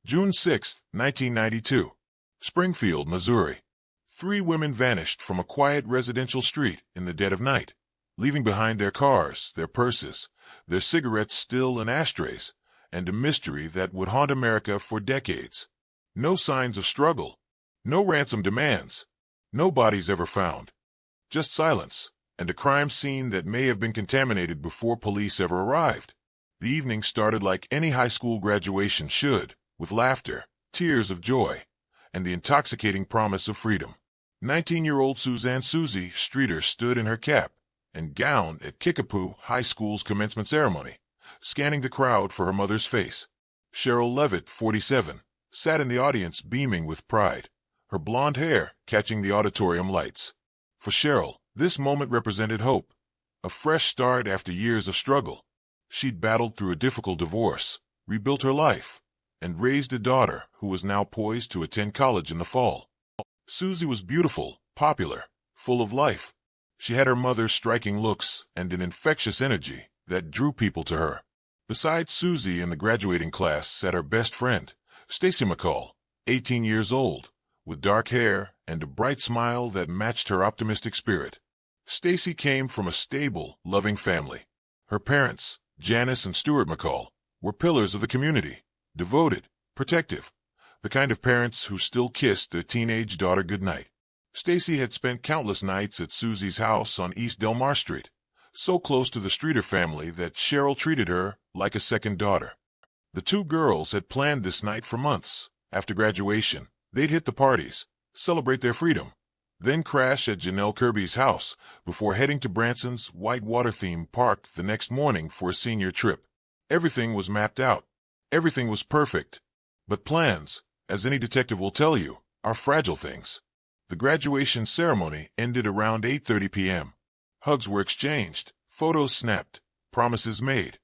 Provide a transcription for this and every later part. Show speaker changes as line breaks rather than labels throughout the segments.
June 6, 1992. Springfield, Missouri. Three women vanished from a quiet residential street in the dead of night, leaving behind their cars, their purses, their cigarettes still in ashtrays, and a mystery that would haunt America for decades. No signs of struggle, no ransom demands, no bodies ever found. Just silence, and a crime scene that may have been contaminated before police ever arrived. The evening started like any high school graduation should, with laughter, tears of joy, and the intoxicating promise of freedom. 19-year-old Suzanne Susie Streeter stood in her cap and gown at Kickapoo High School's commencement ceremony, scanning the crowd for her mother's face. Cheryl Levitt, 47, sat in the audience beaming with pride, her blonde hair catching the auditorium lights. For Cheryl, this moment represented hope, a fresh start after years of struggle. She'd battled through a difficult divorce, rebuilt her life, and raised a daughter who was now poised to attend college in the fall. Susie was beautiful, popular, full of life. She had her mother's striking looks and an infectious energy that drew people to her. Beside Susie in the graduating class sat her best friend, Stacy McCall, 18 years old, with dark hair and a bright smile that matched her optimistic spirit. Stacy came from a stable, loving family. Her parents, Janice and Stuart McCall, were pillars of the community, devoted, protective, the kind of parents who still kissed their teenage daughter goodnight. Stacy had spent countless nights at Susie's house on East Delmar Street, so close to the Streeter family that Cheryl treated her like a second daughter. The two girls had planned this night for months. After graduation, they'd hit the parties, celebrate their freedom, then crash at Janelle Kirby's house before heading to Branson's Whitewater theme park the next morning for a senior trip. Everything was mapped out. Everything was perfect. But plans, as any detective will tell you, are fragile things. The graduation ceremony ended around 8:30 p.m. Hugs were exchanged, photos snapped, promises made.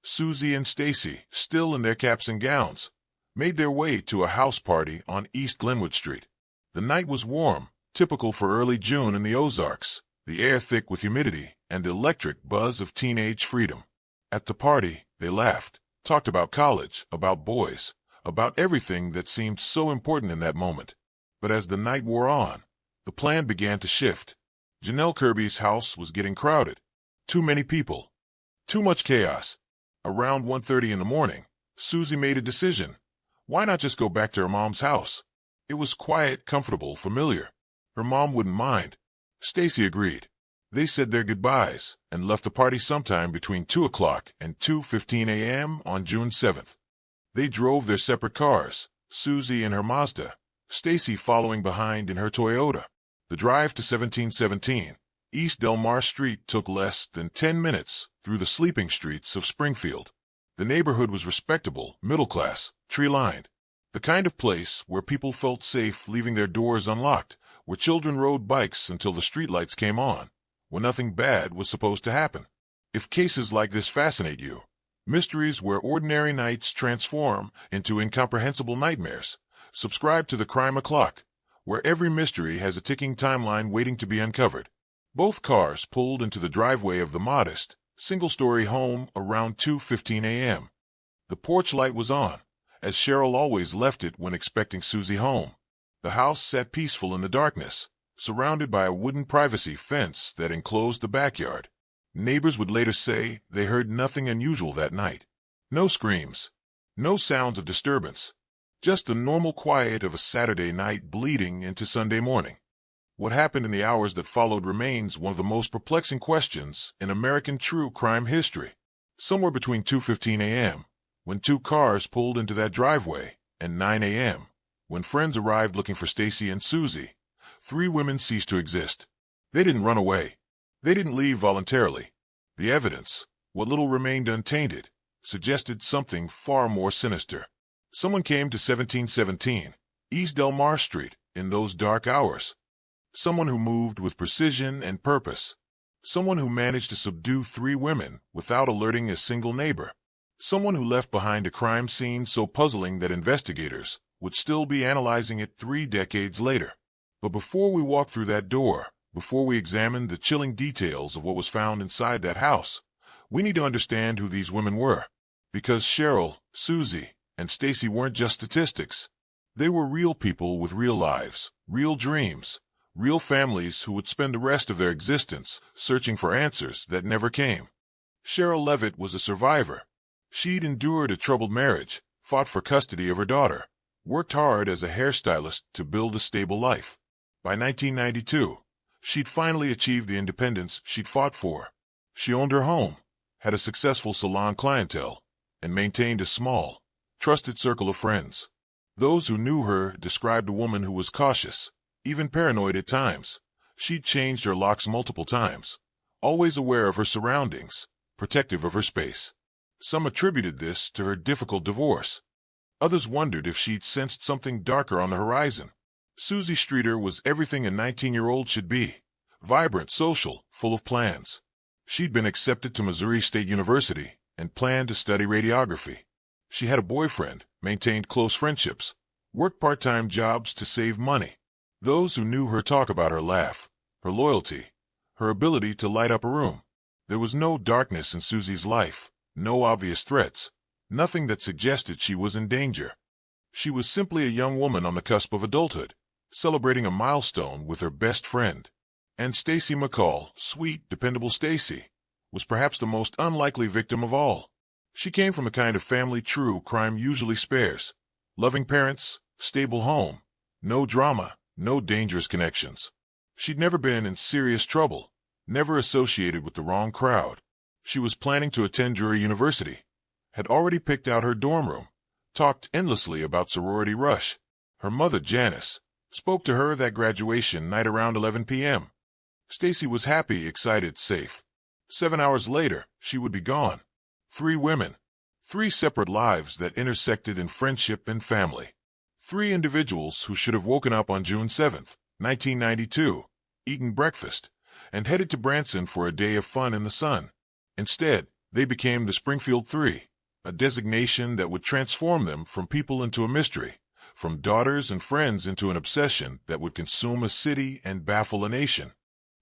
Susie and Stacy, still in their caps and gowns, made their way to a house party on East Glenwood Street. The night was warm, typical for early June in the Ozarks, the air thick with humidity and the electric buzz of teenage freedom. At the party, they laughed, talked about college, about boys, about everything that seemed so important in that moment. But as the night wore on, the plan began to shift. Janelle Kirby's house was getting crowded. Too many people. Too much chaos. Around 1:30 in the morning, Susie made a decision. Why not just go back to her mom's house? It was quiet, comfortable, familiar. Her mom wouldn't mind. Stacy agreed. They said their goodbyes and left the party sometime between 2 o'clock and 2:15 a.m. on June 7th. They drove their separate cars, Susie in her Mazda, Stacy following behind in her Toyota. The drive to 1717 East Delmar Street took less than 10 minutes through the sleeping streets of Springfield. The neighborhood was respectable, middle-class, tree-lined. The kind of place where people felt safe leaving their doors unlocked, where children rode bikes until the streetlights came on, where nothing bad was supposed to happen. If cases like this fascinate you, mysteries where ordinary nights transform into incomprehensible nightmares, subscribe to the Crime O'Clock, where every mystery has a ticking timeline waiting to be uncovered. Both cars pulled into the driveway of the modest, single-story home around 2:15 a.m. The porch light was on, as Cheryl always left it when expecting Susie home. The house sat peaceful in the darkness, surrounded by a wooden privacy fence that enclosed the backyard. Neighbors would later say they heard nothing unusual that night. No screams, no sounds of disturbance, just the normal quiet of a Saturday night bleeding into Sunday morning. What happened in the hours that followed remains one of the most perplexing questions in American true crime history. Somewhere between 2:15 a.m., when two cars pulled into that driveway, and 9 a.m., when friends arrived looking for Stacy and Susie, three women ceased to exist. They didn't run away. They didn't leave voluntarily. The evidence, what little remained untainted, suggested something far more sinister. Someone came to 1717 East Delmar Street in those dark hours. Someone who moved with precision and purpose. Someone who managed to subdue three women without alerting a single neighbor. Someone who left behind a crime scene so puzzling that investigators would still be analyzing it 3 decades later. But before we walk through that door, before we examine the chilling details of what was found inside that house, we need to understand who these women were. Because Cheryl, Susie, and Stacy weren't just statistics. They were real people with real lives, real dreams, real families who would spend the rest of their existence searching for answers that never came. Cheryl Levitt was a survivor. She'd endured a troubled marriage, fought for custody of her daughter, worked hard as a hairstylist to build a stable life. By 1992, she'd finally achieved the independence she'd fought for. She owned her home, had a successful salon clientele, and maintained a small, trusted circle of friends. Those who knew her described a woman who was cautious, even paranoid at times. She'd changed her locks multiple times, always aware of her surroundings, protective of her space. Some attributed this to her difficult divorce. Others wondered if she'd sensed something darker on the horizon. Susie Streeter was everything a 19-year-old should be. Vibrant, social, full of plans. She'd been accepted to Missouri State University and planned to study radiography. She had a boyfriend, maintained close friendships, worked part-time jobs to save money. Those who knew her talk about her laugh, her loyalty, her ability to light up a room. There was no darkness in Susie's life, no obvious threats, nothing that suggested she was in danger. She was simply a young woman on the cusp of adulthood, celebrating a milestone with her best friend. And Stacy McCall, sweet, dependable Stacy, was perhaps the most unlikely victim of all. She came from the kind of family true crime usually spares. Loving parents, stable home, no drama, no dangerous connections. She'd never been in serious trouble, never associated with the wrong crowd. She was planning to attend Drury University, had already picked out her dorm room, talked endlessly about sorority rush. Her mother, Janice, spoke to her that graduation night around 11 p.m. Stacy was happy, excited, safe. 7 hours later, she would be gone. 3 women. 3 separate lives that intersected in friendship and family. 3 individuals who should have woken up on June 7, 1992, eaten breakfast, and headed to Branson for a day of fun in the sun. Instead, they became the Springfield Three, a designation that would transform them from people into a mystery, from daughters and friends into an obsession that would consume a city and baffle a nation.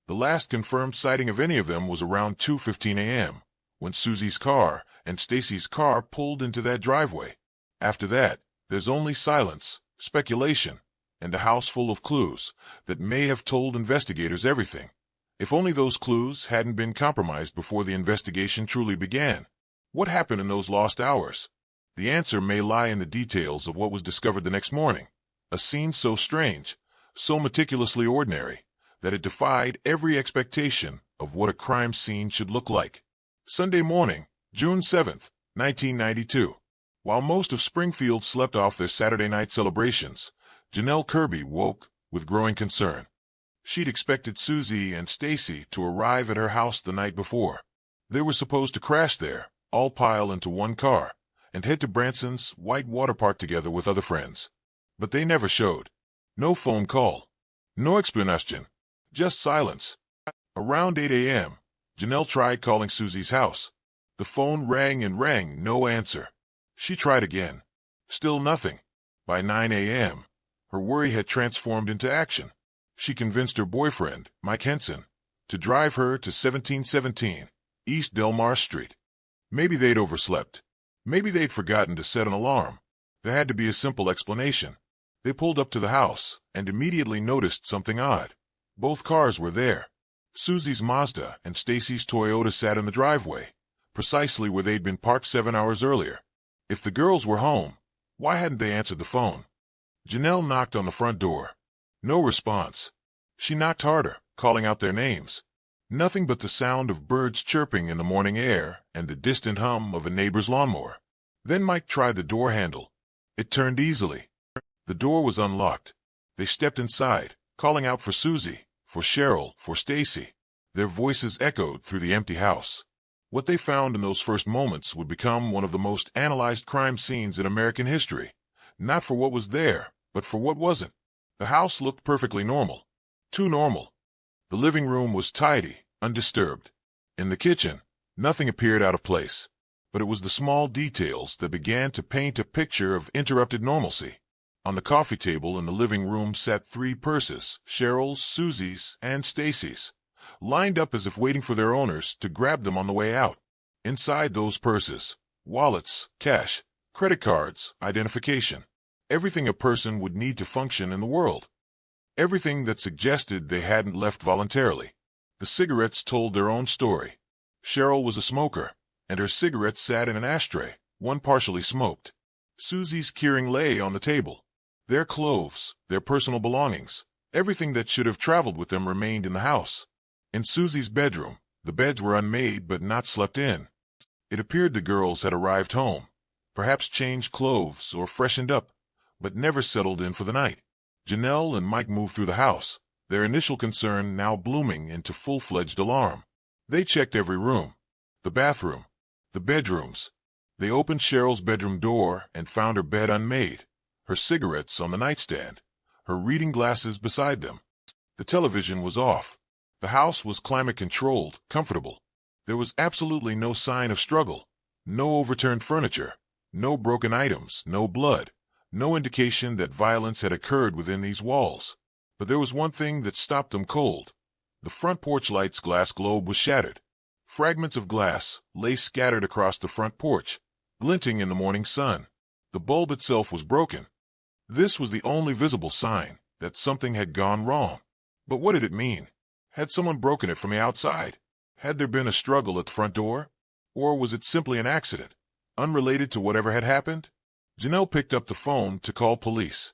The last confirmed sighting of any of them was around 2:15 a.m., when Susie's car and Stacy's car pulled into that driveway. After that, there's only silence, speculation, and a house full of clues that may have told investigators everything. If only those clues hadn't been compromised before the investigation truly began. What happened in those lost hours? The answer may lie in the details of what was discovered the next morning. A scene so strange, so meticulously ordinary, that it defied every expectation of what a crime scene should look like. Sunday morning, June 7, 1992. While most of Springfield slept off their Saturday night celebrations, Janelle Kirby woke with growing concern. She'd expected Susie and Stacy to arrive at her house the night before. They were supposed to crash there, all pile into one car, and head to Branson's White Water Park together with other friends. But they never showed. No phone call. No explanation. Just silence. Around 8 a.m., Janelle tried calling Susie's house. The phone rang and rang, no answer. She tried again. Still nothing. By 9 a.m., her worry had transformed into action. She convinced her boyfriend, Mike Henson, to drive her to 1717 East Delmar Street. Maybe they'd overslept. Maybe they'd forgotten to set an alarm. There had to be a simple explanation. They pulled up to the house and immediately noticed something odd. Both cars were there. Susie's Mazda and Stacy's Toyota sat in the driveway, precisely where they'd been parked 7 hours earlier. If the girls were home, why hadn't they answered the phone? Janelle knocked on the front door. No response. She knocked harder, calling out their names. Nothing but the sound of birds chirping in the morning air and the distant hum of a neighbor's lawnmower. Then Mike tried the door handle. It turned easily. The door was unlocked. They stepped inside, calling out for Susie, for Cheryl, for Stacy. Their voices echoed through the empty house. What they found in those first moments would become one of the most analyzed crime scenes in American history. Not for what was there, but for what wasn't. The house looked perfectly normal. Too normal. The living room was tidy, undisturbed. In the kitchen, nothing appeared out of place. But it was the small details that began to paint a picture of interrupted normalcy. On the coffee table in the living room sat 3 purses, Cheryl's, Susie's, and Stacy's, lined up as if waiting for their owners to grab them on the way out. Inside those purses, wallets, cash, credit cards, identification, everything a person would need to function in the world. Everything that suggested they hadn't left voluntarily. The cigarettes told their own story. Cheryl was a smoker, and her cigarette sat in an ashtray, one partially smoked. Susie's keyring lay on the table. Their clothes, their personal belongings, everything that should have traveled with them remained in the house. In Susie's bedroom, the beds were unmade but not slept in. It appeared the girls had arrived home, perhaps changed clothes or freshened up, but never settled in for the night. Janelle and Mike moved through the house, their initial concern now blooming into full-fledged alarm. They checked every room, the bathroom, the bedrooms. They opened Cheryl's bedroom door and found her bed unmade, her cigarettes on the nightstand, her reading glasses beside them. The television was off. The house was climate-controlled, comfortable. There was absolutely no sign of struggle, no overturned furniture, no broken items, no blood, no indication that violence had occurred within these walls. But there was one thing that stopped them cold. The front porch light's glass globe was shattered. Fragments of glass lay scattered across the front porch, glinting in the morning sun. The bulb itself was broken. This was the only visible sign that something had gone wrong. But what did it mean? Had someone broken it from the outside? Had there been a struggle at the front door? Or was it simply an accident, unrelated to whatever had happened? Janelle picked up the phone to call police.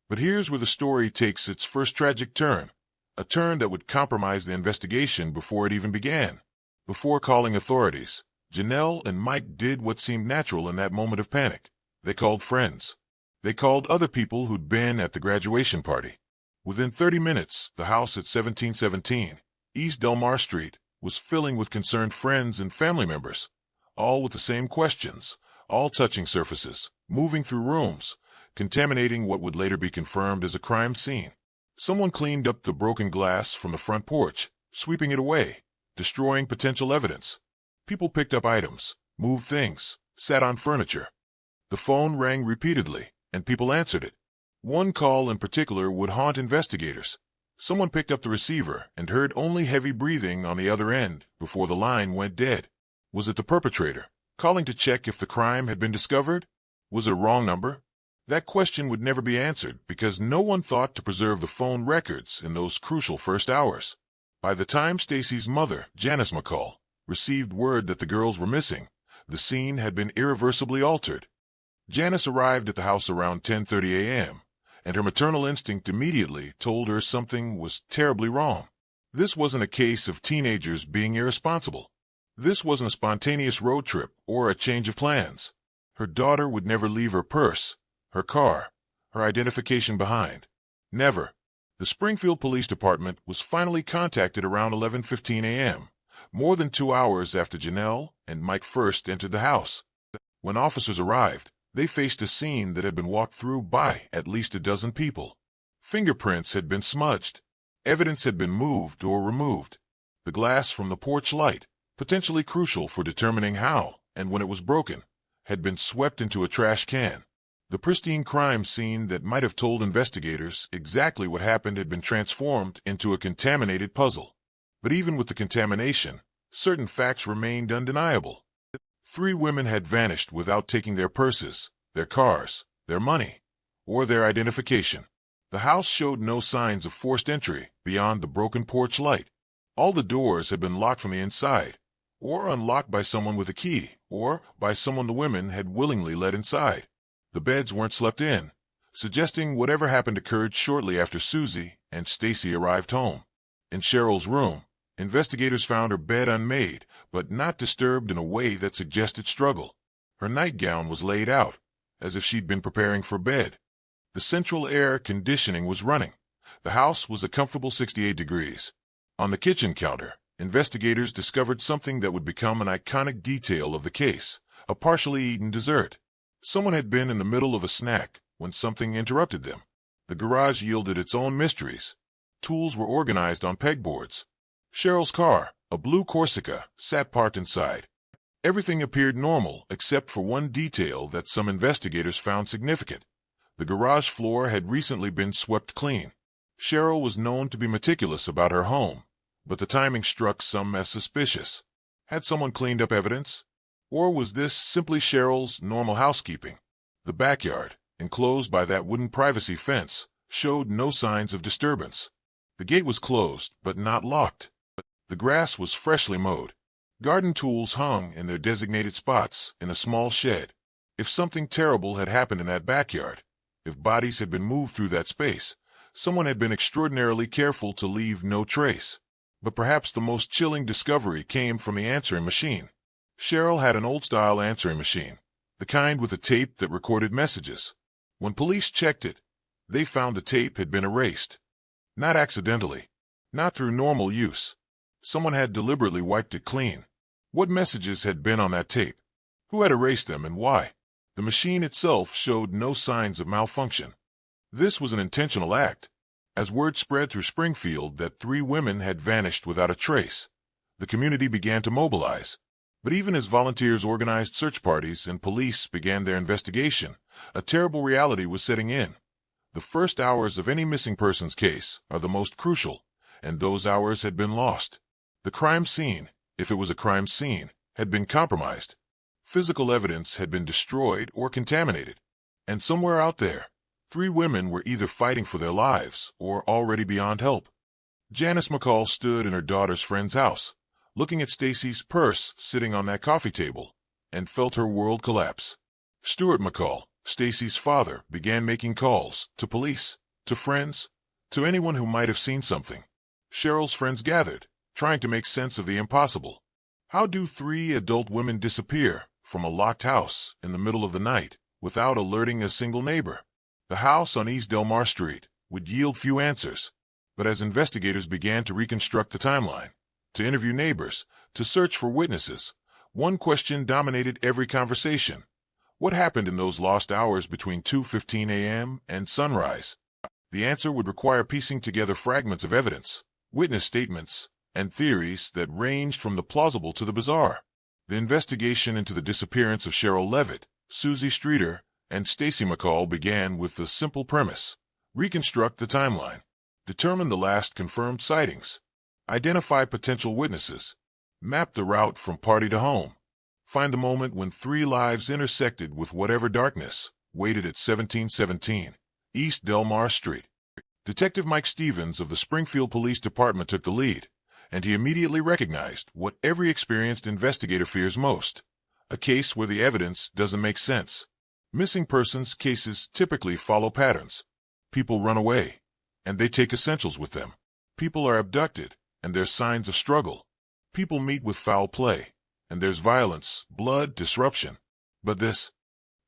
But here's where the story takes its first tragic turn, a turn that would compromise the investigation before it even began. Before calling authorities, Janelle and Mike did what seemed natural in that moment of panic. They called friends. They called other people who'd been at the graduation party. Within 30 minutes, the house at 1717 East Delmar Street was filling with concerned friends and family members, all with the same questions, all touching surfaces, moving through rooms, contaminating what would later be confirmed as a crime scene. Someone cleaned up the broken glass from the front porch, sweeping it away, destroying potential evidence. People picked up items, moved things, sat on furniture. The phone rang repeatedly, and people answered it. One call in particular would haunt investigators. Someone picked up the receiver and heard only heavy breathing on the other end before the line went dead. Was it the perpetrator, calling to check if the crime had been discovered? Was it a wrong number? That question would never be answered because no one thought to preserve the phone records in those crucial first hours. By the time Stacy's mother, Janice McCall, received word that the girls were missing, the scene had been irreversibly altered. Janice arrived at the house around 10:30 a.m., and her maternal instinct immediately told her something was terribly wrong. This wasn't a case of teenagers being irresponsible. This wasn't a spontaneous road trip or a change of plans. Her daughter would never leave her purse, her car, her identification behind. Never. The Springfield Police Department was finally contacted around 11:15 a.m., more than 2 hours after Janelle and Mike first entered the house. When officers arrived, they faced a scene that had been walked through by at least a dozen people. Fingerprints had been smudged. Evidence had been moved or removed. The glass from the porch light, potentially crucial for determining how and when it was broken, had been swept into a trash can. The pristine crime scene that might have told investigators exactly what happened had been transformed into a contaminated puzzle. But even with the contamination, certain facts remained undeniable. 3 women had vanished without taking their purses, their cars, their money, or their identification. The house showed no signs of forced entry beyond the broken porch light. All the doors had been locked from the inside, or unlocked by someone with a key, or by someone the women had willingly let inside. The beds weren't slept in, suggesting whatever happened occurred shortly after Susie and Stacy arrived home. In Cheryl's room, investigators found her bed unmade, but not disturbed in a way that suggested struggle. Her nightgown was laid out, as if she'd been preparing for bed. The central air conditioning was running. The house was a comfortable 68 degrees. On the kitchen counter, investigators discovered something that would become an iconic detail of the case, a partially eaten dessert. Someone had been in the middle of a snack when something interrupted them. The garage yielded its own mysteries. Tools were organized on pegboards. Cheryl's car, a blue Corsica, sat parked inside. Everything appeared normal except for one detail that some investigators found significant. The garage floor had recently been swept clean. Cheryl was known to be meticulous about her home, but the timing struck some as suspicious. Had someone cleaned up evidence? Or was this simply Cheryl's normal housekeeping? The backyard, enclosed by that wooden privacy fence, showed no signs of disturbance. The gate was closed, but not locked. The grass was freshly mowed. Garden tools hung in their designated spots in a small shed. If something terrible had happened in that backyard, if bodies had been moved through that space, someone had been extraordinarily careful to leave no trace. But perhaps the most chilling discovery came from the answering machine. Cheryl had an old-style answering machine, the kind with a tape that recorded messages. When police checked it, they found the tape had been erased. Not accidentally, not through normal use. Someone had deliberately wiped it clean. What messages had been on that tape? Who had erased them and why? The machine itself showed no signs of malfunction. This was an intentional act. As word spread through Springfield that 3 women had vanished without a trace, the community began to mobilize. But even as volunteers organized search parties and police began their investigation, a terrible reality was setting in. The first hours of any missing persons case are the most crucial, and those hours had been lost. The crime scene, if it was a crime scene, had been compromised. Physical evidence had been destroyed or contaminated. And somewhere out there, 3 women were either fighting for their lives or already beyond help. Janice McCall stood in her daughter's friend's house, looking at Stacy's purse sitting on that coffee table, and felt her world collapse. Stuart McCall, Stacy's father, began making calls to police, to friends, to anyone who might have seen something. Cheryl's friends gathered, trying to make sense of the impossible. How do 3 adult women disappear from a locked house in the middle of the night without alerting a single neighbor? The house on East Delmar Street would yield few answers, but as investigators began to reconstruct the timeline, to interview neighbors, to search for witnesses, one question dominated every conversation. What happened in those lost hours between 2:15 a.m. and sunrise? The answer would require piecing together fragments of evidence, witness statements, and theories that ranged from the plausible to the bizarre. The investigation into the disappearance of Cheryl Levitt, Susie Streeter, and Stacy McCall began with the simple premise: reconstruct the timeline, determine the last confirmed sightings, identify potential witnesses, map the route from party to home, find the moment when 3 lives intersected with whatever darkness waited at 1717 East Delmar Street. Detective Mike Stevens of the Springfield Police Department took the lead, and he immediately recognized what every experienced investigator fears most: a case where the evidence doesn't make sense. Missing persons cases typically follow patterns. People run away, and they take essentials with them. People are abducted, and there's signs of struggle. People meet with foul play, and there's violence, blood, disruption. But this: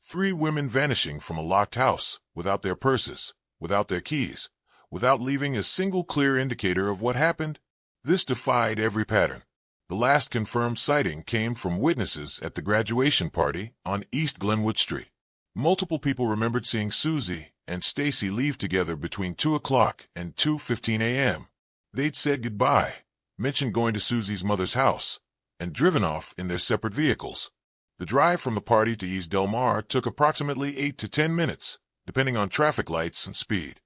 3 women vanishing from a locked house, without their purses, without their keys, without leaving a single clear indicator of what happened, this defied every pattern. The last confirmed sighting came from witnesses at the graduation party on East Glenwood Street. Multiple people remembered seeing Susie and Stacy leave together between 2 o'clock and 2:15 a.m. They'd said goodbye, mentioned going to Susie's mother's house, and driven off in their separate vehicles. The drive from the party to East Delmar took approximately 8 to 10 minutes, depending on traffic lights and speed.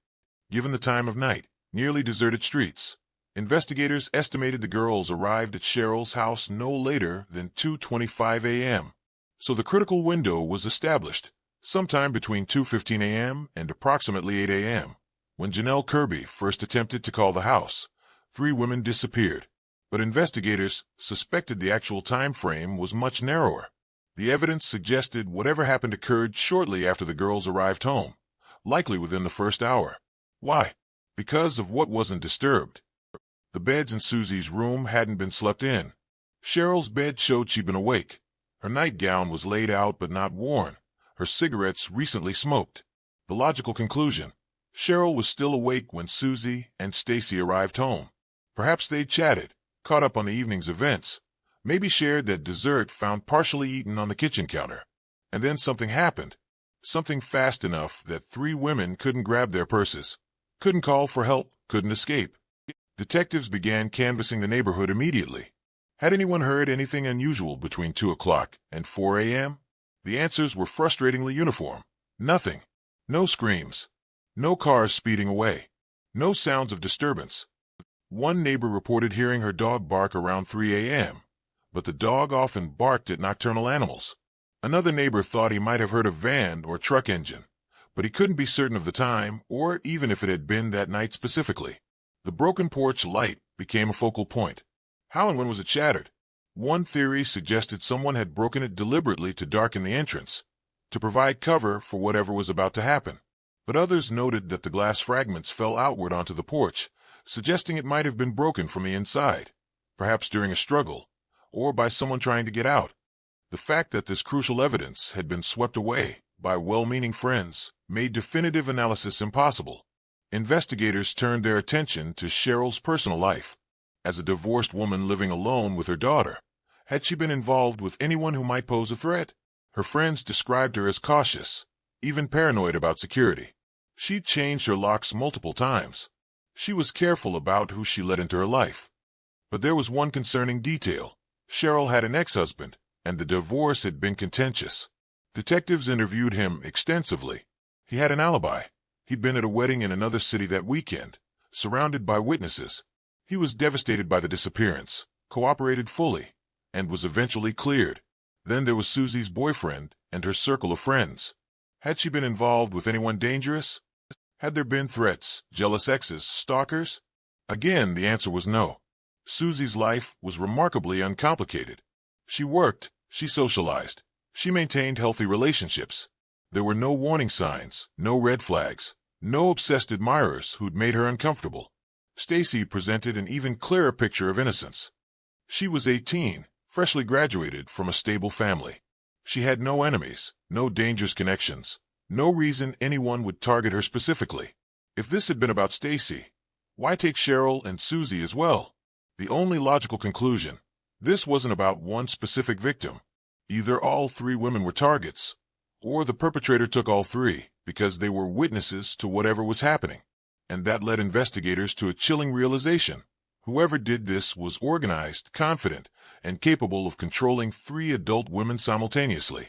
Given the time of night, nearly deserted streets, investigators estimated the girls arrived at Cheryl's house no later than 2:25 a.m. So the critical window was established, sometime between 2:15 a.m. and approximately 8 a.m. When Janelle Kirby first attempted to call the house, 3 women disappeared. But investigators suspected the actual time frame was much narrower. The evidence suggested whatever happened occurred shortly after the girls arrived home, likely within the first hour. Why? Because of what wasn't disturbed. The beds in Susie's room hadn't been slept in. Cheryl's bed showed she'd been awake. Her nightgown was laid out but not worn. Her cigarettes recently smoked. The logical conclusion: Cheryl was still awake when Susie and Stacy arrived home. Perhaps they chatted, caught up on the evening's events, maybe shared that dessert found partially eaten on the kitchen counter. And then something happened. Something fast enough that 3 women couldn't grab their purses, couldn't call for help, couldn't escape. Detectives began canvassing the neighborhood immediately. Had anyone heard anything unusual between 2 o'clock and 4 a.m.? The answers were frustratingly uniform. Nothing. No screams. No cars speeding away. No sounds of disturbance. One neighbor reported hearing her dog bark around 3 a.m., but the dog often barked at nocturnal animals. Another neighbor thought he might have heard a van or truck engine, but he couldn't be certain of the time or even if it had been that night specifically. The broken porch light became a focal point. How and when was it shattered? One theory suggested someone had broken it deliberately to darken the entrance, to provide cover for whatever was about to happen. But others noted that the glass fragments fell outward onto the porch, suggesting it might have been broken from the inside, perhaps during a struggle, or by someone trying to get out. The fact that this crucial evidence had been swept away by well-meaning friends made definitive analysis impossible. Investigators turned their attention to Cheryl's personal life. As a divorced woman living alone with her daughter, had she been involved with anyone who might pose a threat? Her friends described her as cautious, even paranoid about security. She'd changed her locks multiple times. She was careful about who she let into her life. But there was one concerning detail. Cheryl had an ex-husband, and the divorce had been contentious. Detectives interviewed him extensively. He had an alibi. He'd been at a wedding in another city that weekend, surrounded by witnesses. He was devastated by the disappearance, cooperated fully, and was eventually cleared. Then there was Susie's boyfriend and her circle of friends. Had she been involved with anyone dangerous? Had there been threats, jealous exes, stalkers? Again, the answer was no. Susie's life was remarkably uncomplicated. She worked, she socialized, she maintained healthy relationships. There were no warning signs, no red flags, no obsessed admirers who'd made her uncomfortable. Stacy presented an even clearer picture of innocence. She was 18, freshly graduated from a stable family. She had no enemies, no dangerous connections, no reason anyone would target her specifically. If this had been about Stacy, why take Cheryl and Susie as well? The only logical conclusion: this wasn't about one specific victim. Either all three women were targets, or the perpetrator took all three because they were witnesses to whatever was happening. And that led investigators to a chilling realization. Whoever did this was organized, confident, and capable of controlling three adult women simultaneously.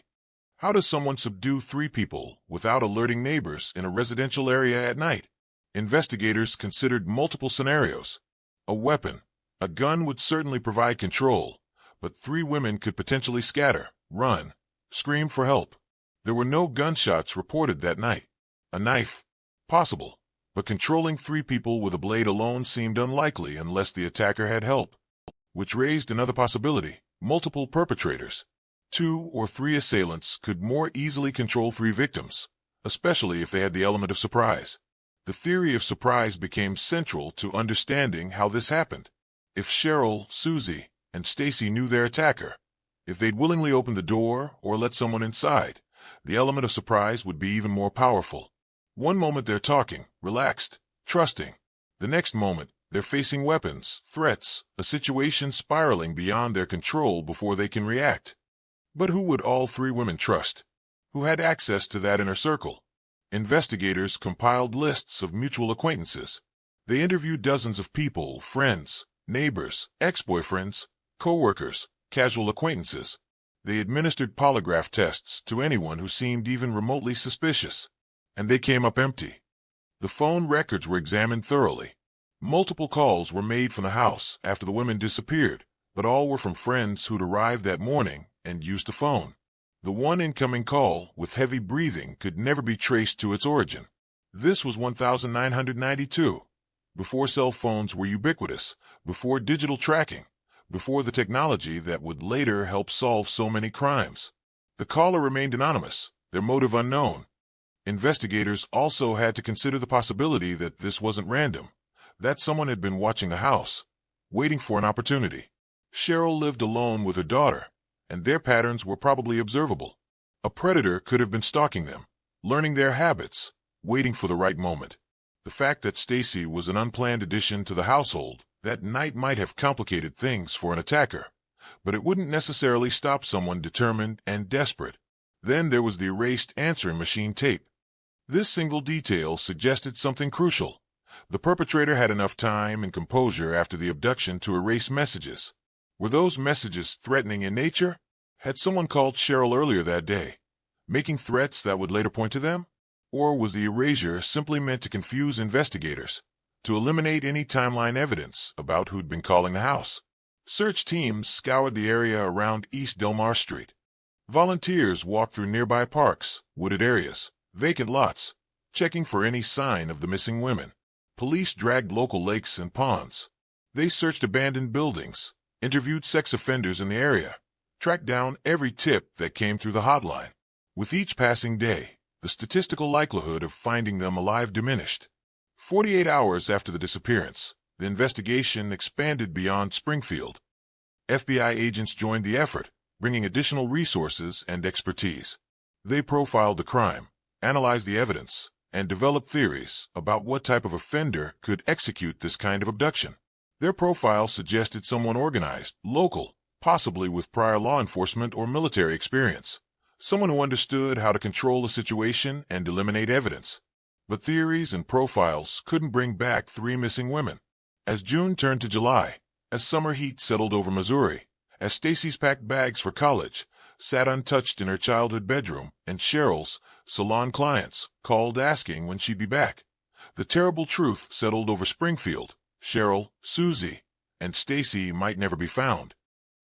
How does someone subdue three people without alerting neighbors in a residential area at night? Investigators considered multiple scenarios. A weapon. A gun would certainly provide control, but three women could potentially scatter, run, scream for help. There were no gunshots reported that night. A knife? Possible. But controlling three people with a blade alone seemed unlikely unless the attacker had help. Which raised another possibility: multiple perpetrators. 2 or 3 assailants could more easily control 3 victims, especially if they had the element of surprise. The theory of surprise became central to understanding how this happened. If Cheryl, Susie, and Stacy knew their attacker, if they'd willingly opened the door or let someone inside, the element of surprise would be even more powerful. One moment they're talking, relaxed, trusting. The next moment, they're facing weapons, threats, a situation spiraling beyond their control before they can react. But who would all 3 women trust? Who had access to that inner circle? Investigators compiled lists of mutual acquaintances. They interviewed dozens of people, friends, neighbors, ex-boyfriends, co-workers, casual acquaintances. They administered polygraph tests to anyone who seemed even remotely suspicious. And they came up empty. The phone records were examined thoroughly. Multiple calls were made from the house after the women disappeared, but all were from friends who'd arrived that morning and used the phone. The one incoming call, with heavy breathing, could never be traced to its origin. This was 1992, before cell phones were ubiquitous, before digital tracking, before the technology that would later help solve so many crimes. The caller remained anonymous, their motive unknown. Investigators also had to consider the possibility that this wasn't random, that someone had been watching the house, waiting for an opportunity. Cheryl lived alone with her daughter, and their patterns were probably observable. A predator could have been stalking them, learning their habits, waiting for the right moment. The fact that Stacy was an unplanned addition to the household that night might have complicated things for an attacker, but it wouldn't necessarily stop someone determined and desperate. Then there was the erased answering machine tape. This single detail suggested something crucial. The perpetrator had enough time and composure after the abduction to erase messages. Were those messages threatening in nature? Had someone called Cheryl earlier that day, making threats that would later point to them? Or was the erasure simply meant to confuse investigators, to eliminate any timeline evidence about who'd been calling the house? Search teams scoured the area around East Delmar Street. Volunteers walked through nearby parks, wooded areas, vacant lots, checking for any sign of the missing women. Police dragged local lakes and ponds. They searched abandoned buildings, interviewed sex offenders in the area, tracked down every tip that came through the hotline. With each passing day, the statistical likelihood of finding them alive diminished. 48 hours after the disappearance, the investigation expanded beyond Springfield. FBI agents joined the effort, bringing additional resources and expertise. They profiled the crime, analyzed the evidence, and developed theories about what type of offender could execute this kind of abduction. Their profile suggested someone organized, local, possibly with prior law enforcement or military experience. Someone who understood how to control the situation and eliminate evidence. But theories and profiles couldn't bring back 3 missing women. As June turned to July, as summer heat settled over Missouri, as Stacy's packed bags for college, sat untouched in her childhood bedroom, and Cheryl's salon clients called asking when she'd be back, the terrible truth settled over Springfield. Cheryl, Susie, and Stacy might never be found.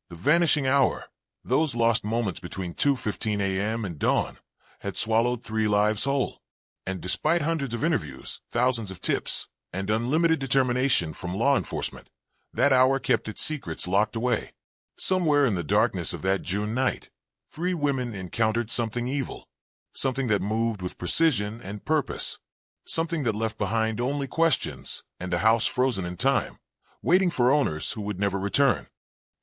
The vanishing hour, those lost moments between 2:15 a.m. and dawn, had swallowed 3 lives whole. And despite hundreds of interviews, thousands of tips, and unlimited determination from law enforcement, that hour kept its secrets locked away. Somewhere in the darkness of that June night, 3 women encountered something evil, something that moved with precision and purpose, something that left behind only questions and a house frozen in time, waiting for owners who would never return.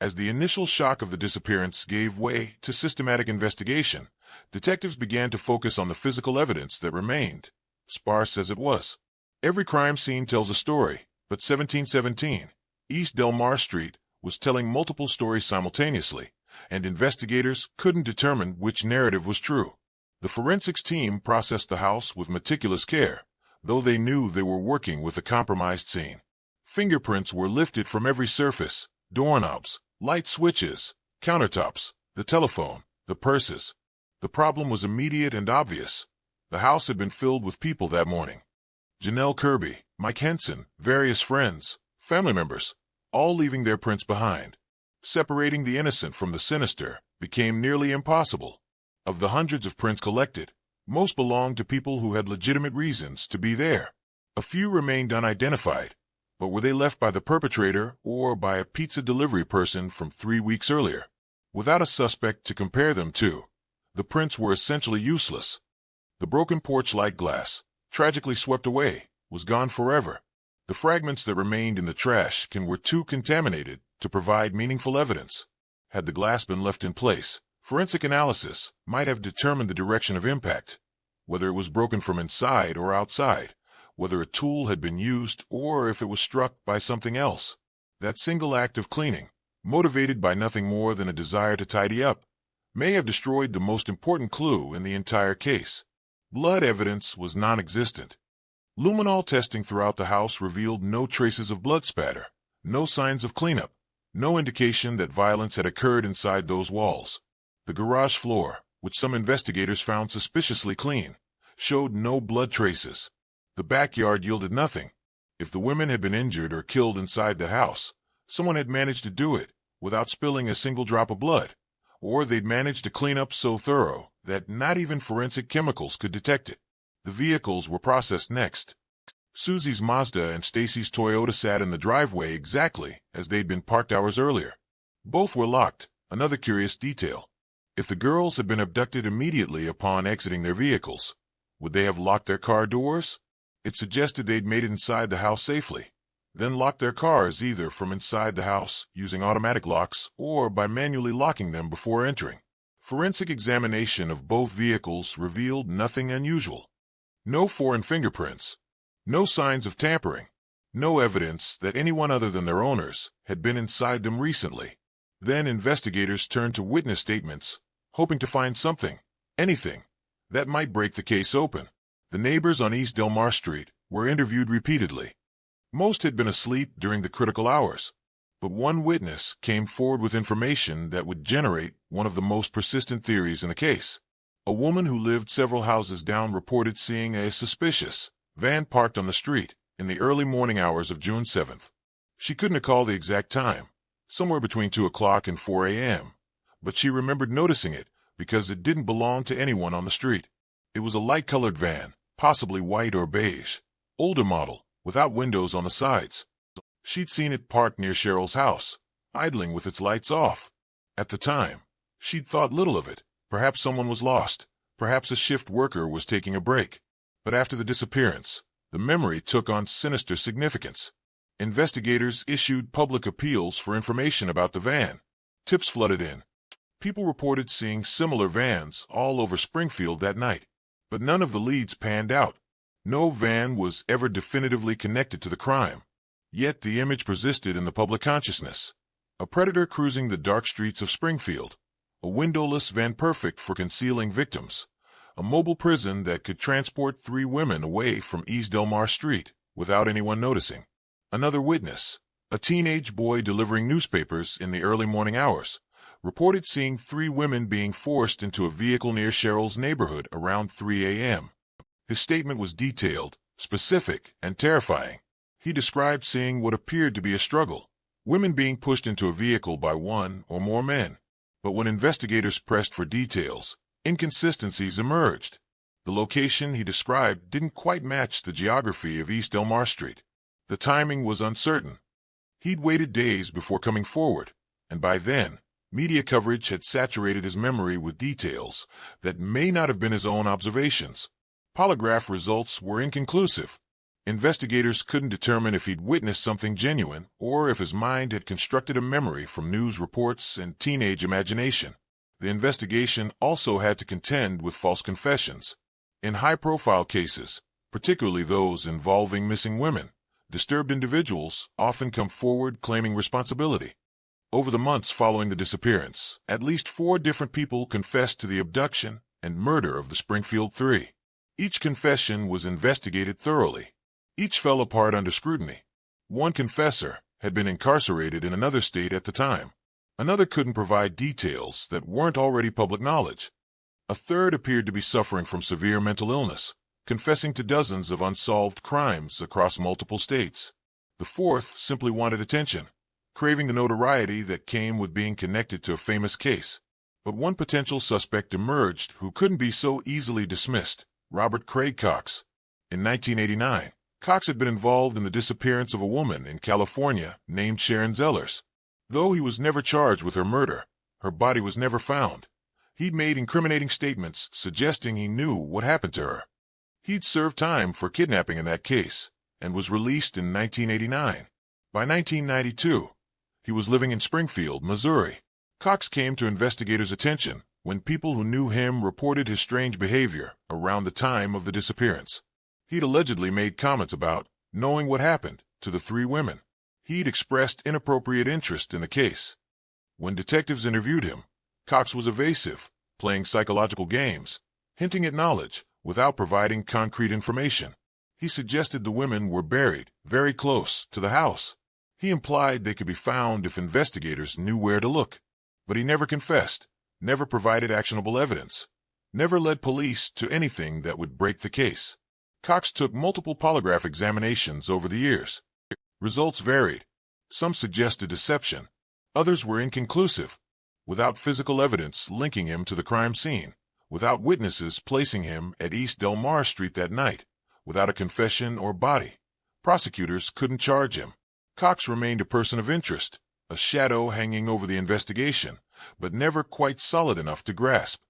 As the initial shock of the disappearance gave way to systematic investigation, detectives began to focus on the physical evidence that remained, sparse as it was. Every crime scene tells a story, but 1717, East Delmar Street, was telling multiple stories simultaneously, and investigators couldn't determine which narrative was true. The forensics team processed the house with meticulous care, though they knew they were working with a compromised scene. Fingerprints were lifted from every surface: doorknobs, light switches, countertops, the telephone, the purses. The problem was immediate and obvious. The house had been filled with people that morning. Janelle Kirby, Mike Henson, various friends, family members, all leaving their prints behind. Separating the innocent from the sinister became nearly impossible. Of the hundreds of prints collected, most belonged to people who had legitimate reasons to be there. A few remained unidentified, but were they left by the perpetrator or by a pizza delivery person from 3 weeks earlier? Without a suspect to compare them to, the prints were essentially useless. The broken porch light glass, tragically swept away, was gone forever. The fragments that remained in the trash can were too contaminated to provide meaningful evidence. Had the glass been left in place, forensic analysis might have determined the direction of impact, whether it was broken from inside or outside, whether a tool had been used or if it was struck by something else. That single act of cleaning, motivated by nothing more than a desire to tidy up, may have destroyed the most important clue in the entire case. Blood evidence was non-existent. Luminol testing throughout the house revealed no traces of blood spatter, no signs of cleanup, no indication that violence had occurred inside those walls. The garage floor, which some investigators found suspiciously clean, showed no blood traces. The backyard yielded nothing. If the women had been injured or killed inside the house, someone had managed to do it without spilling a single drop of blood, or they'd managed to clean up so thorough that not even forensic chemicals could detect it. The vehicles were processed next. Susie's Mazda and Stacy's Toyota sat in the driveway exactly as they'd been parked hours earlier. Both were locked, another curious detail. If the girls had been abducted immediately upon exiting their vehicles, would they have locked their car doors? It suggested they'd made it inside the house safely, then locked their cars either from inside the house using automatic locks or by manually locking them before entering. Forensic examination of both vehicles revealed nothing unusual. No foreign fingerprints, no signs of tampering, no evidence that anyone other than their owners had been inside them recently. Then investigators turned to witness statements, hoping to find something, anything, that might break the case open. The neighbors on East Delmar Street were interviewed repeatedly. Most had been asleep during the critical hours, but one witness came forward with information that would generate one of the most persistent theories in the case. A woman who lived several houses down reported seeing a suspicious van parked on the street in the early morning hours of June 7th. She couldn't recall the exact time, somewhere between 2 o'clock and 4 a.m., but she remembered noticing it because it didn't belong to anyone on the street. It was a light-colored van, possibly white or beige, older model, without windows on the sides. She'd seen it parked near Cheryl's house, idling with its lights off. At the time, she'd thought little of it. Perhaps someone was lost. Perhaps a shift worker was taking a break. But after the disappearance, the memory took on sinister significance. Investigators issued public appeals for information about the van. Tips flooded in. People reported seeing similar vans all over Springfield that night. But none of the leads panned out. No van was ever definitively connected to the crime. Yet the image persisted in the public consciousness. A predator cruising the dark streets of Springfield. A windowless van perfect for concealing victims. A mobile prison that could transport 3 women away from East Delmar Street without anyone noticing. Another witness, a teenage boy delivering newspapers in the early morning hours, reported seeing 3 women being forced into a vehicle near Cheryl's neighborhood around 3 a.m. His statement was detailed, specific, and terrifying. He described seeing what appeared to be a struggle, women being pushed into a vehicle by 1 or more men. But when investigators pressed for details, inconsistencies emerged. The location he described didn't quite match the geography of East Delmar Street. The timing was uncertain. He'd waited days before coming forward, and by then, media coverage had saturated his memory with details that may not have been his own observations. Polygraph results were inconclusive. Investigators couldn't determine if he'd witnessed something genuine or if his mind had constructed a memory from news reports and teenage imagination. The investigation also had to contend with false confessions. In high-profile cases, particularly those involving missing women, disturbed individuals often come forward claiming responsibility. Over the months following the disappearance, at least 4 different people confessed to the abduction and murder of the Springfield Three. Each confession was investigated thoroughly. Each fell apart under scrutiny. One confessor had been incarcerated in another state at the time. Another couldn't provide details that weren't already public knowledge. A third appeared to be suffering from severe mental illness, confessing to dozens of unsolved crimes across multiple states. The fourth simply wanted attention, craving the notoriety that came with being connected to a famous case. But one potential suspect emerged who couldn't be so easily dismissed: Robert Craig Cox. In 1989, Cox had been involved in the disappearance of a woman in California named Sharon Zellers. Though he was never charged with her murder, her body was never found. He'd made incriminating statements suggesting he knew what happened to her. He'd served time for kidnapping in that case and was released in 1989. By 1992, he was living in Springfield, Missouri. Cox came to investigators' attention when people who knew him reported his strange behavior around the time of the disappearance. He'd allegedly made comments about knowing what happened to the 3 women. He'd expressed inappropriate interest in the case. When detectives interviewed him, Cox was evasive, playing psychological games, hinting at knowledge without providing concrete information. He suggested the women were buried very close to the house. He implied they could be found if investigators knew where to look. But he never confessed, never provided actionable evidence, never led police to anything that would break the case. Cox took multiple polygraph examinations over the years. Results varied. Some suggested deception. Others were inconclusive. Without physical evidence linking him to the crime scene, without witnesses placing him at East Delmar Street that night, without a confession or body, prosecutors couldn't charge him. Cox remained a person of interest, a shadow hanging over the investigation, but never quite solid enough to grasp.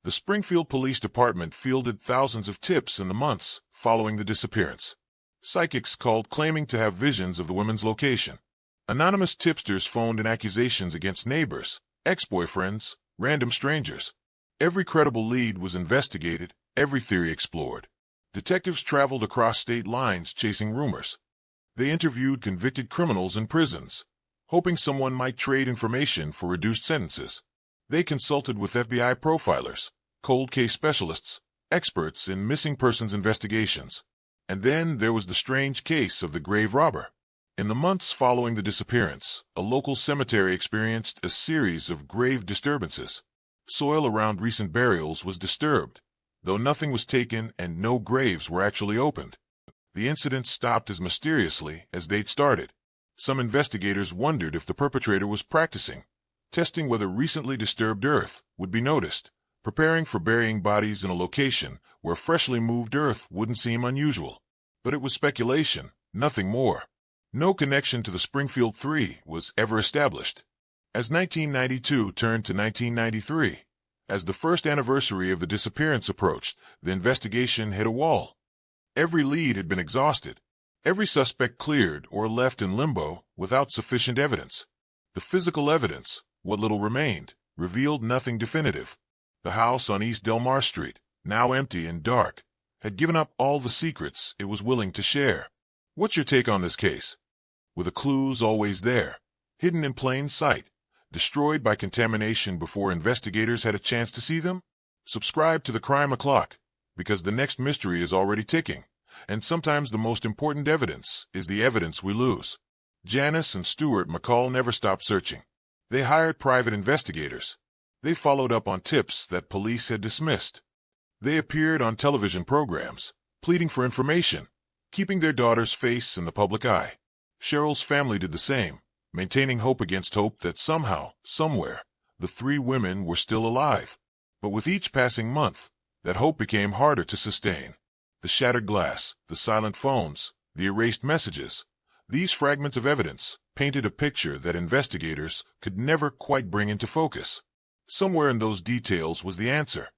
The Springfield Police Department fielded thousands of tips in the months following the disappearance. Psychics called claiming to have visions of the women's location. Anonymous tipsters phoned in accusations against neighbors, ex-boyfriends, random strangers. Every credible lead was investigated, every theory explored. Detectives traveled across state lines chasing rumors. They interviewed convicted criminals in prisons, hoping someone might trade information for reduced sentences. They consulted with FBI profilers, cold case specialists, experts in missing persons investigations. And then there was the strange case of the grave robber. In the months following the disappearance, a local cemetery experienced a series of grave disturbances. Soil around recent burials was disturbed, though nothing was taken and no graves were actually opened. The incidents stopped as mysteriously as they'd started. Some investigators wondered if the perpetrator was practicing, testing whether recently disturbed earth would be noticed, preparing for burying bodies in a location where freshly moved earth wouldn't seem unusual. But it was speculation, nothing more. No connection to the Springfield Three was ever established. As 1992 turned to 1993, as the first anniversary of the disappearance approached, the investigation hit a wall. Every lead had been exhausted, every suspect cleared or left in limbo without sufficient evidence. The physical evidence, what little remained, revealed nothing definitive. The house on East Delmar Street, now empty and dark, had given up all the secrets it was willing to share. What's your take on this case? Were the clues always there, hidden in plain sight, destroyed by contamination before investigators had a chance to see them? Subscribe to the Crime O'Clock, because the next mystery is already ticking, and sometimes the most important evidence is the evidence we lose. Janice and Stuart McCall never stopped searching. They hired private investigators. They followed up on tips that police had dismissed. They appeared on television programs, pleading for information, keeping their daughter's face in the public eye. Cheryl's family did the same, maintaining hope against hope that somehow, somewhere, the three women were still alive. But with each passing month, that hope became harder to sustain. The shattered glass, the silent phones, the erased messages, these fragments of evidence painted a picture that investigators could never quite bring into focus. Somewhere in those details was the answer.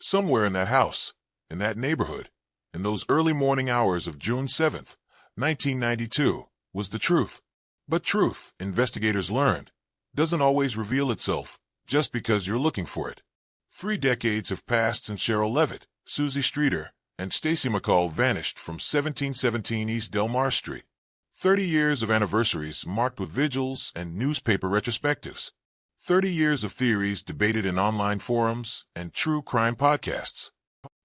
Somewhere in that house, in that neighborhood, in those early morning hours of June 7th, 1992, was the truth. But truth, investigators learned, doesn't always reveal itself just because you're looking for it. 3 decades have passed since Cheryl Levitt, Susie Streeter, and Stacy McCall vanished from 1717 East Delmar Street. 30 years of anniversaries marked with vigils and newspaper retrospectives. 30 years of theories debated in online forums and true crime podcasts.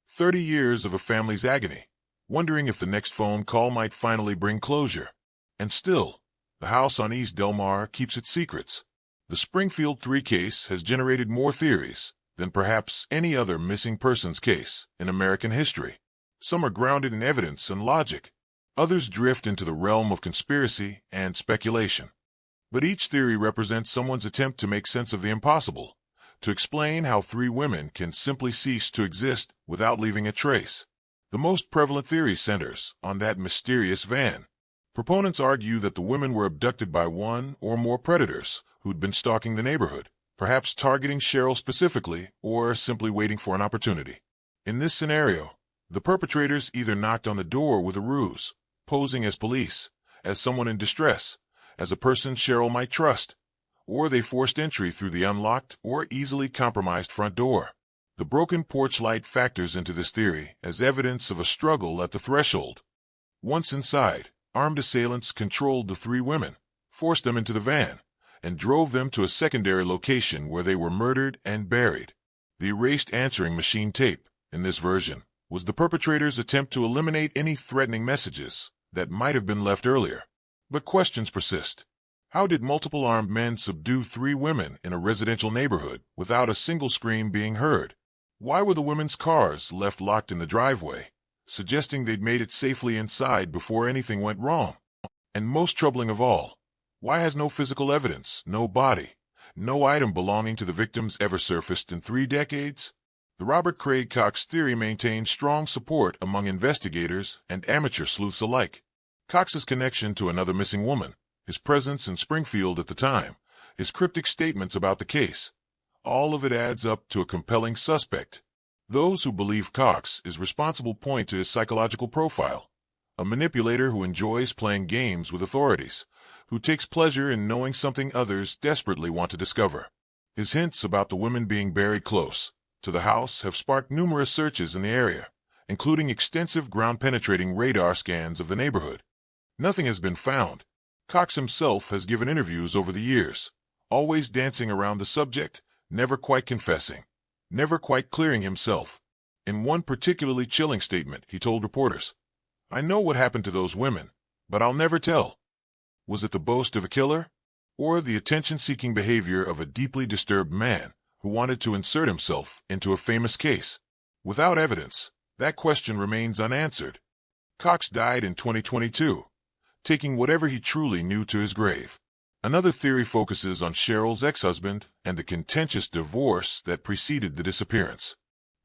30 years of a family's agony, wondering if the next phone call might finally bring closure. And still, the house on East Delmar keeps its secrets. The Springfield Three case has generated more theories than perhaps any other missing persons case in American history. Some are grounded in evidence and logic. Others drift into the realm of conspiracy and speculation. But each theory represents someone's attempt to make sense of the impossible, to explain how 3 women can simply cease to exist without leaving a trace. The most prevalent theory centers on that mysterious van. Proponents argue that the women were abducted by one or more predators who'd been stalking the neighborhood, perhaps targeting Cheryl specifically or simply waiting for an opportunity. In this scenario, the perpetrators either knocked on the door with a ruse, posing as police, as someone in distress, as a person Cheryl might trust, or they forced entry through the unlocked or easily compromised front door. The broken porch light factors into this theory as evidence of a struggle at the threshold. Once inside, armed assailants controlled the 3 women, forced them into the van, and drove them to a secondary location where they were murdered and buried. The erased answering machine tape, in this version, was the perpetrator's attempt to eliminate any threatening messages that might have been left earlier. But questions persist. How did multiple armed men subdue 3 women in a residential neighborhood without a single scream being heard? Why were the women's cars left locked in the driveway, suggesting they'd made it safely inside before anything went wrong? And most troubling of all, why has no physical evidence, no body, no item belonging to the victims ever surfaced in 3 decades? The Robert Craig Cox theory maintains strong support among investigators and amateur sleuths alike. Cox's connection to another missing woman, his presence in Springfield at the time, his cryptic statements about the case, all of it adds up to a compelling suspect. Those who believe Cox is responsible point to his psychological profile, a manipulator who enjoys playing games with authorities, who takes pleasure in knowing something others desperately want to discover. His hints about the women being buried close to the house have sparked numerous searches in the area, including extensive ground-penetrating radar scans of the neighborhood. Nothing has been found. Cox himself has given interviews over the years, always dancing around the subject, never quite confessing, never quite clearing himself. In one particularly chilling statement, he told reporters, "I know what happened to those women, but I'll never tell." Was it the boast of a killer, or the attention-seeking behavior of a deeply disturbed man who wanted to insert himself into a famous case? Without evidence, that question remains unanswered. Cox died in 2022, taking whatever he truly knew to his grave. Another theory focuses on Cheryl's ex-husband and the contentious divorce that preceded the disappearance.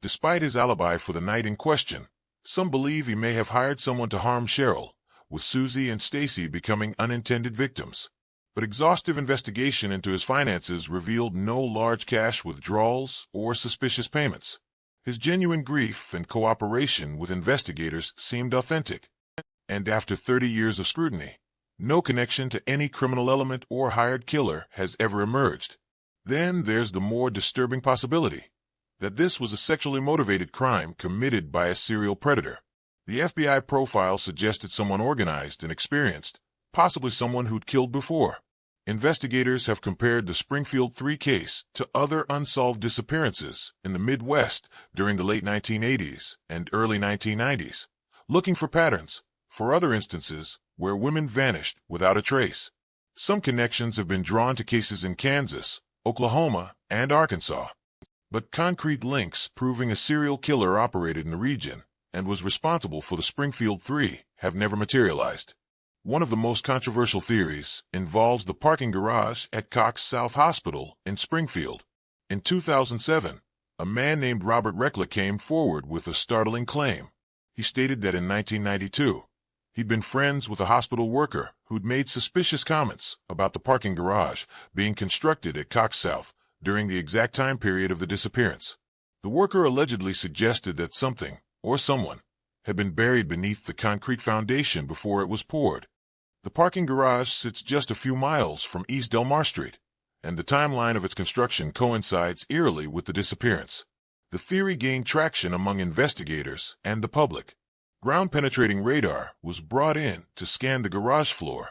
Despite his alibi for the night in question, some believe he may have hired someone to harm Cheryl, with Susie and Stacy becoming unintended victims. But exhaustive investigation into his finances revealed no large cash withdrawals or suspicious payments. His genuine grief and cooperation with investigators seemed authentic. And after 30 years of scrutiny, no connection to any criminal element or hired killer has ever emerged. Then there's the more disturbing possibility that this was a sexually motivated crime committed by a serial predator. The FBI profile suggested someone organized and experienced, possibly someone who'd killed before. Investigators have compared the Springfield Three case to other unsolved disappearances in the Midwest during the late 1980s and early 1990s, looking for patterns for other instances where women vanished without a trace. Some connections have been drawn to cases in Kansas, Oklahoma, and Arkansas, but concrete links proving a serial killer operated in the region and was responsible for the Springfield Three have never materialized. One of the most controversial theories involves the parking garage at Cox South Hospital in Springfield. In 2007, a man named Robert Reckler came forward with a startling claim. He stated that in 1992, he'd been friends with a hospital worker who'd made suspicious comments about the parking garage being constructed at Cox South during the exact time period of the disappearance. The worker allegedly suggested that something, or someone, had been buried beneath the concrete foundation before it was poured. The parking garage sits just a few miles from East Delmar Street, and the timeline of its construction coincides eerily with the disappearance. The theory gained traction among investigators and the public. Ground-penetrating radar was brought in to scan the garage floor.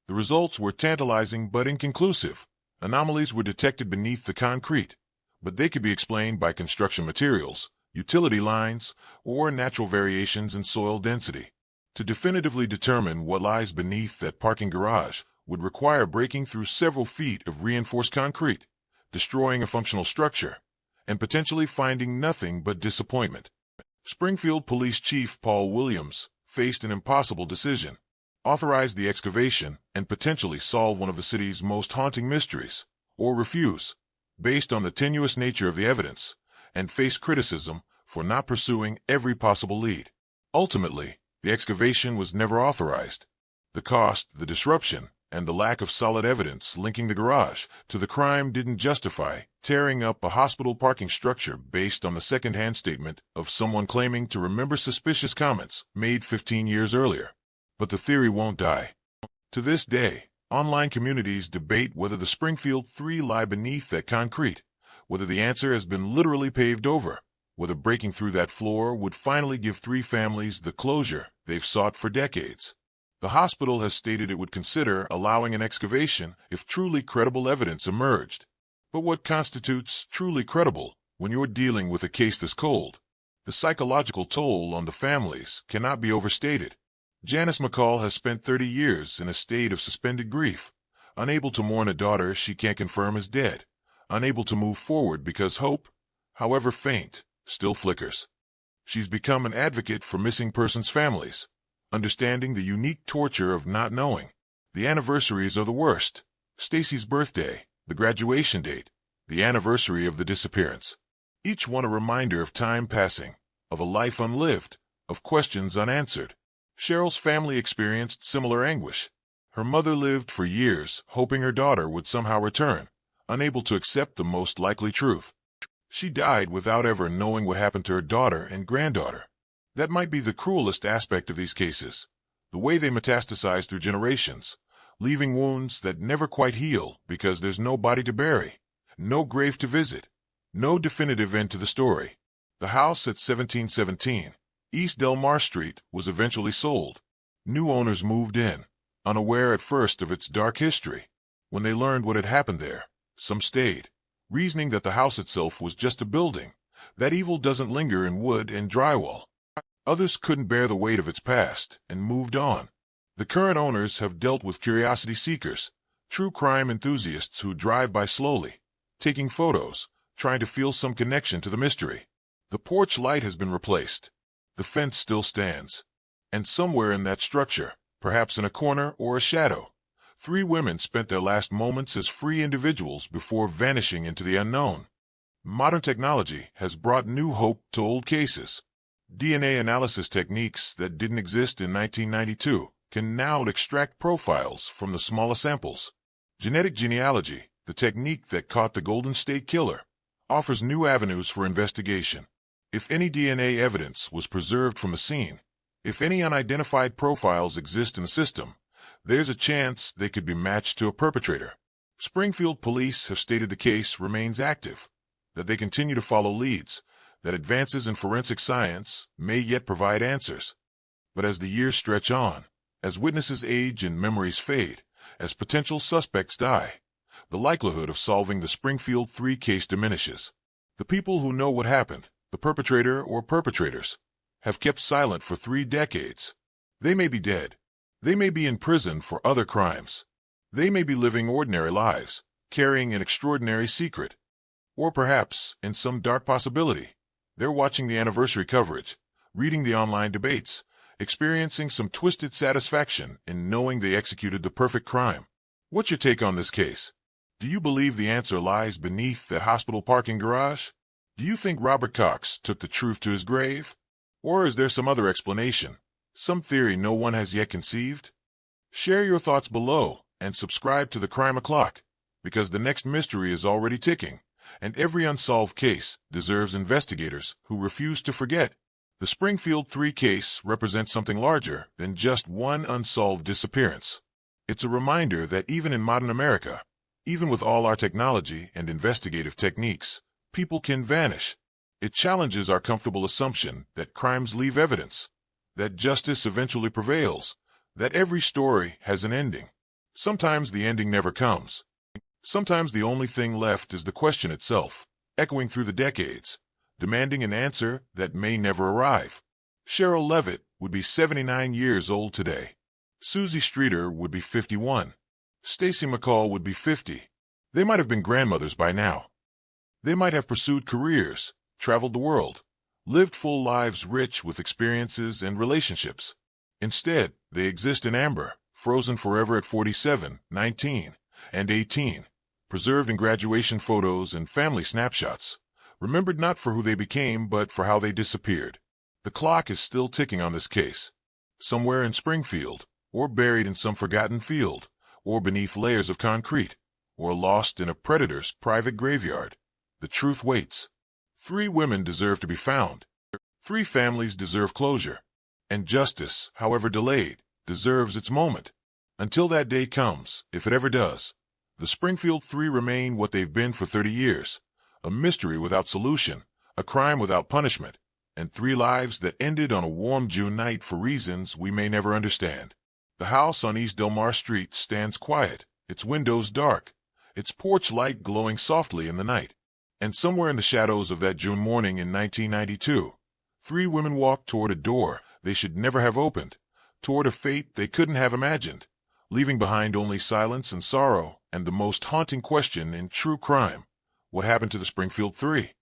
The results were tantalizing but inconclusive. Anomalies were detected beneath the concrete, but they could be explained by construction materials, utility lines, or natural variations in soil density. To definitively determine what lies beneath that parking garage would require breaking through several feet of reinforced concrete, destroying a functional structure, and potentially finding nothing but disappointment. Springfield Police Chief Paul Williams faced an impossible decision: authorize the excavation and potentially solve one of the city's most haunting mysteries, or refuse, based on the tenuous nature of the evidence, and face criticism for not pursuing every possible lead. Ultimately, the excavation was never authorized. The cost, the disruption, and the lack of solid evidence linking the garage to the crime didn't justify tearing up a hospital parking structure based on the second-hand statement of someone claiming to remember suspicious comments made 15 years earlier. But the theory won't die. To this day, online communities debate whether the Springfield Three lie beneath that concrete, whether the answer has been literally paved over, whether breaking through that floor would finally give three families the closure they've sought for decades. The hospital has stated it would consider allowing an excavation if truly credible evidence emerged. But what constitutes truly credible when you're dealing with a case this cold? The psychological toll on the families cannot be overstated. Janice McCall has spent 30 years in a state of suspended grief, unable to mourn a daughter she can't confirm is dead, unable to move forward because hope, however faint, still flickers. She's become an advocate for missing persons' families, understanding the unique torture of not knowing. The anniversaries are the worst. Stacy's birthday, the graduation date, the anniversary of the disappearance. Each one a reminder of time passing, of a life unlived, of questions unanswered. Cheryl's family experienced similar anguish. Her mother lived for years hoping her daughter would somehow return, unable to accept the most likely truth. She died without ever knowing what happened to her daughter and granddaughter. That might be the cruelest aspect of these cases, the way they metastasize through generations, leaving wounds that never quite heal because there's no body to bury, no grave to visit, no definitive end to the story. The house at 1717 East Delmar Street was eventually sold. New owners moved in, unaware at first of its dark history. When they learned what had happened there, some stayed, reasoning that the house itself was just a building, that evil doesn't linger in wood and drywall. Others couldn't bear the weight of its past and moved on. The current owners have dealt with curiosity seekers, true crime enthusiasts who drive by slowly, taking photos, trying to feel some connection to the mystery. The porch light has been replaced. The fence still stands. And somewhere in that structure, perhaps in a corner or a shadow. Three women spent their last moments as free individuals before vanishing into the unknown. Modern technology has brought new hope to old cases. DNA analysis techniques that didn't exist in 1992 can now extract profiles from the smallest samples. Genetic genealogy, the technique that caught the Golden State Killer, offers new avenues for investigation. If any DNA evidence was preserved from a scene, if any unidentified profiles exist in the system, there's a chance they could be matched to a perpetrator. Springfield police have stated the case remains active, that they continue to follow leads, that advances in forensic science may yet provide answers. But as the years stretch on, as witnesses age and memories fade, as potential suspects die, the likelihood of solving the Springfield Three case diminishes. The people who know what happened, the perpetrator or perpetrators, have kept silent for 3 decades. They may be dead. They may be in prison for other crimes. They may be living ordinary lives, carrying an extraordinary secret. Or perhaps, in some dark possibility, they're watching the anniversary coverage, reading the online debates, experiencing some twisted satisfaction in knowing they executed the perfect crime. What's your take on this case? Do you believe the answer lies beneath that hospital parking garage? Do you think Robert Cox took the truth to his grave? Or is there some other explanation, some theory no one has yet conceived? Share your thoughts below and subscribe to the Crime O'Clock, because the next mystery is already ticking, and every unsolved case deserves investigators who refuse to forget. The Springfield Three case represents something larger than just one unsolved disappearance. It's a reminder that even in modern America, even with all our technology and investigative techniques, people can vanish. It challenges our comfortable assumption that crimes leave evidence, that justice eventually prevails, that every story has an ending. Sometimes the ending never comes. Sometimes the only thing left is the question itself, echoing through the decades, demanding an answer that may never arrive. Cheryl Levitt would be 79 years old today. Susie Streeter would be 51. Stacy McCall would be 50. They might have been grandmothers by now. They might have pursued careers, traveled the world, lived full lives rich with experiences and relationships. Instead, they exist in amber, frozen forever at 47, 19, and 18, preserved in graduation photos and family snapshots, remembered not for who they became but for how they disappeared. The clock is still ticking on this case. Somewhere in Springfield, or buried in some forgotten field, or beneath layers of concrete, or lost in a predator's private graveyard, the truth waits. 3 women deserve to be found. 3 families deserve closure. And justice, however delayed, deserves its moment. Until that day comes, if it ever does, the Springfield Three remain what they've been for 30 years, a mystery without solution, a crime without punishment, and 3 lives that ended on a warm June night for reasons we may never understand. The house on East Delmar Street stands quiet, its windows dark, its porch light glowing softly in the night. And somewhere in the shadows of that June morning in 1992, 3 women walked toward a door they should never have opened, toward a fate they couldn't have imagined, leaving behind only silence and sorrow and the most haunting question in true crime: what happened to the Springfield Three?